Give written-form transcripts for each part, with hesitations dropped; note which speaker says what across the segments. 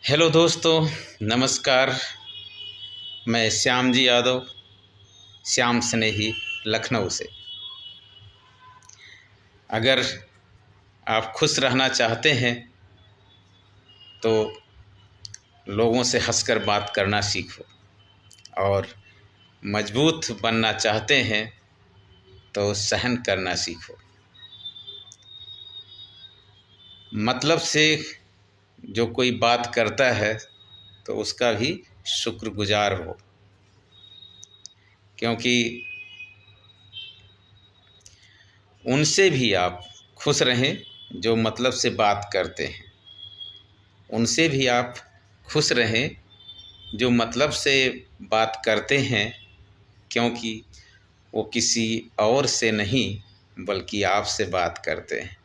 Speaker 1: Hello दोस्तों, नमस्कार। मैं श्याम जी यादव, श्याम स्नेही, लखनऊ से। अगर आप खुश रहना चाहते हैं तो लोगों से हंसकर बात करना सीखो, और मजबूत बनना चाहते हैं तो सहन करना सीखो। मतलब से जो कोई बात करता है तो उसका भी शुक्रगुजार हो, क्योंकि उनसे भी आप खुश रहें जो मतलब से बात करते हैं। उनसे भी आप खुश रहें जो मतलब से बात करते हैं, क्योंकि वो किसी और से नहीं बल्कि आपसे बात करते हैं।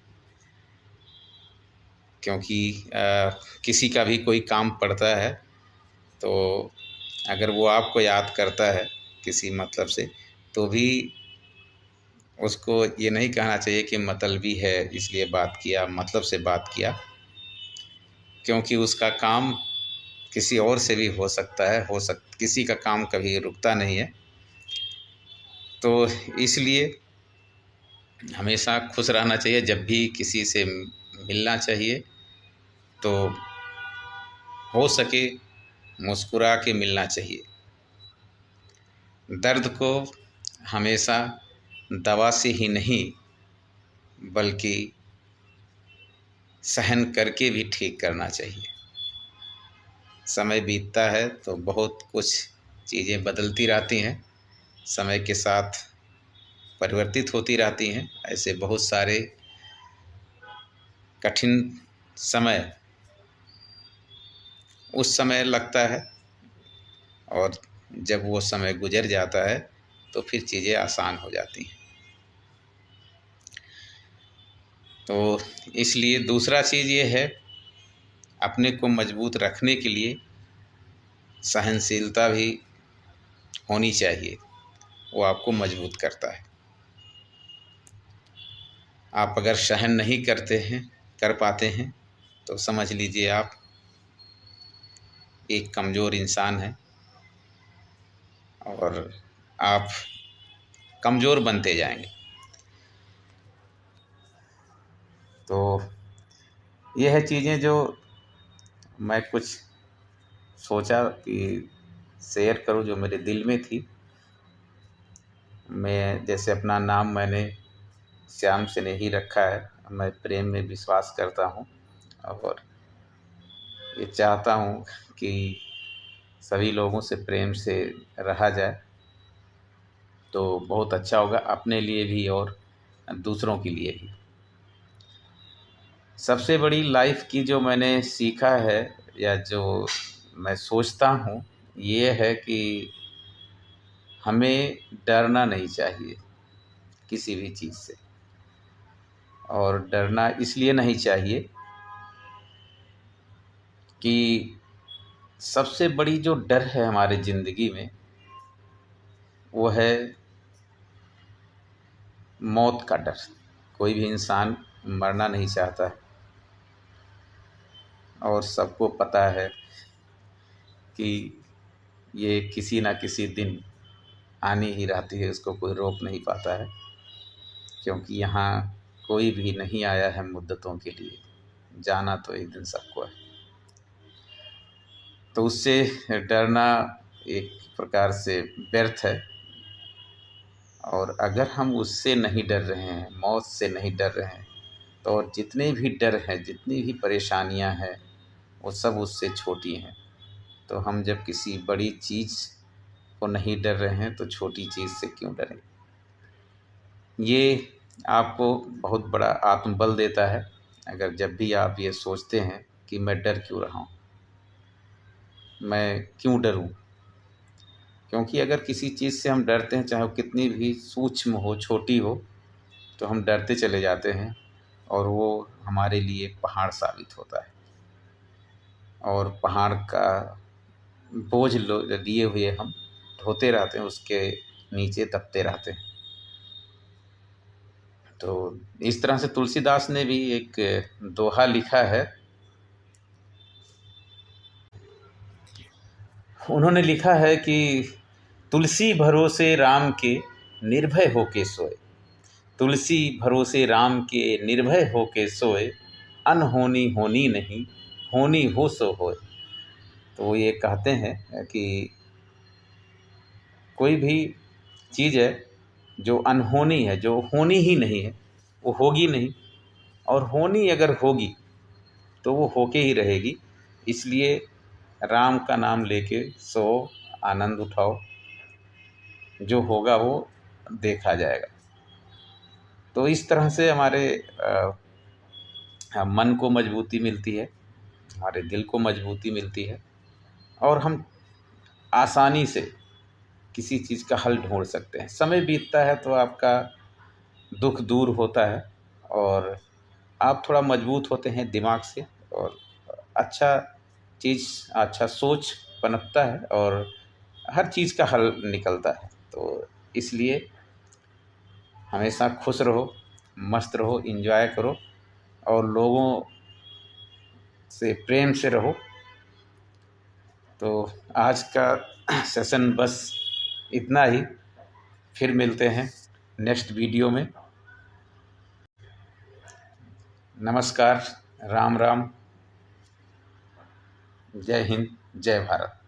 Speaker 1: क्योंकि किसी का भी कोई काम पड़ता है तो अगर वो आपको याद करता है किसी मतलब से, तो भी उसको ये नहीं कहना चाहिए कि मतलबी है इसलिए बात किया, मतलब से बात किया, क्योंकि उसका काम किसी और से भी हो सकता है। किसी का काम कभी रुकता नहीं है। तो इसलिए हमेशा खुश रहना चाहिए। जब भी किसी से मिलना चाहिए तो हो सके मुस्कुरा के मिलना चाहिए। दर्द को हमेशा दवा से ही नहीं बल्कि सहन करके भी ठीक करना चाहिए। समय बीतता है तो बहुत कुछ चीज़ें बदलती रहती हैं, समय के साथ परिवर्तित होती रहती हैं। ऐसे बहुत सारे कठिन समय उस समय लगता है, और जब वो समय गुजर जाता है तो फिर चीज़ें आसान हो जाती हैं। तो इसलिए दूसरा चीज़ ये है, अपने को मजबूत रखने के लिए सहनशीलता भी होनी चाहिए। वो आपको मजबूत करता है। आप अगर सहन नहीं कर पाते हैं तो समझ लीजिए आप एक कमज़ोर इंसान हैं, और आप कमज़ोर बनते जाएंगे। तो ये है चीज़ें जो मैं कुछ सोचा कि शेयर करूं, जो मेरे दिल में थी। मैं जैसे अपना नाम मैंने श्याम से नहीं रखा है, मैं प्रेम में विश्वास करता हूं, और ये चाहता हूं कि सभी लोगों से प्रेम से रहा जाए तो बहुत अच्छा होगा, अपने लिए भी और दूसरों के लिए भी। सबसे बड़ी लाइफ की जो मैंने सीखा है, या जो मैं सोचता हूँ, ये है कि हमें डरना नहीं चाहिए किसी भी चीज़ से। और डरना इसलिए नहीं चाहिए कि सबसे बड़ी जो डर है हमारे ज़िंदगी में, वो है मौत का डर। कोई भी इंसान मरना नहीं चाहता है, और सबको पता है कि ये किसी ना किसी दिन आनी ही रहती है, उसको कोई रोक नहीं पाता है। क्योंकि यहाँ कोई भी नहीं आया है मुद्दतों के लिए, जाना तो एक दिन सबको है। तो उससे डरना एक प्रकार से व्यर्थ है। और अगर हम उससे नहीं डर रहे हैं, मौत से नहीं डर रहे हैं, तो और जितने भी डर हैं, जितनी भी परेशानियां हैं, वो सब उससे छोटी हैं। तो हम जब किसी बड़ी चीज़ को नहीं डर रहे हैं तो छोटी चीज़ से क्यों डरें। ये आपको बहुत बड़ा आत्मबल देता है। अगर जब भी आप ये सोचते हैं कि मैं डर क्यों रहा हूँ, मैं क्यों डरूं। क्योंकि अगर किसी चीज़ से हम डरते हैं, चाहे वो कितनी भी सूक्ष्म हो, छोटी हो, तो हम डरते चले जाते हैं, और वो हमारे लिए पहाड़ साबित होता है। और पहाड़ का बोझ लिए हुए हम ढोते रहते हैं, उसके नीचे दबते रहते हैं। तो इस तरह से तुलसीदास ने भी एक दोहा लिखा है उन्होंने लिखा है कि तुलसी भरोसे राम के निर्भय होके सोए, तुलसी भरोसे राम के निर्भय होके सोए, अनहोनी होनी नहीं, होनी हो सो होए। तो वो ये कहते हैं कि कोई भी चीज़ है जो अनहोनी है, जो होनी ही नहीं है, वो होगी नहीं, और होनी अगर होगी तो वो होके ही रहेगी। इसलिए राम का नाम लेके सो, आनंद उठाओ, जो होगा वो देखा जाएगा। तो इस तरह से हमारे मन को मजबूती मिलती है, हमारे दिल को मजबूती मिलती है, और हम आसानी से किसी चीज़ का हल ढूंढ सकते हैं। समय बीतता है तो आपका दुख दूर होता है, और आप थोड़ा मजबूत होते हैं दिमाग से, और अच्छा चीज़, अच्छा सोच पनपता है, और हर चीज़ का हल निकलता है। तो इसलिए हमेशा खुश रहो, मस्त रहो, एंजॉय करो, और लोगों से प्रेम से रहो। तो आज का सेशन बस इतना ही। फिर मिलते हैं नेक्स्ट वीडियो में। नमस्कार, राम राम, जय हिंद, जय भारत।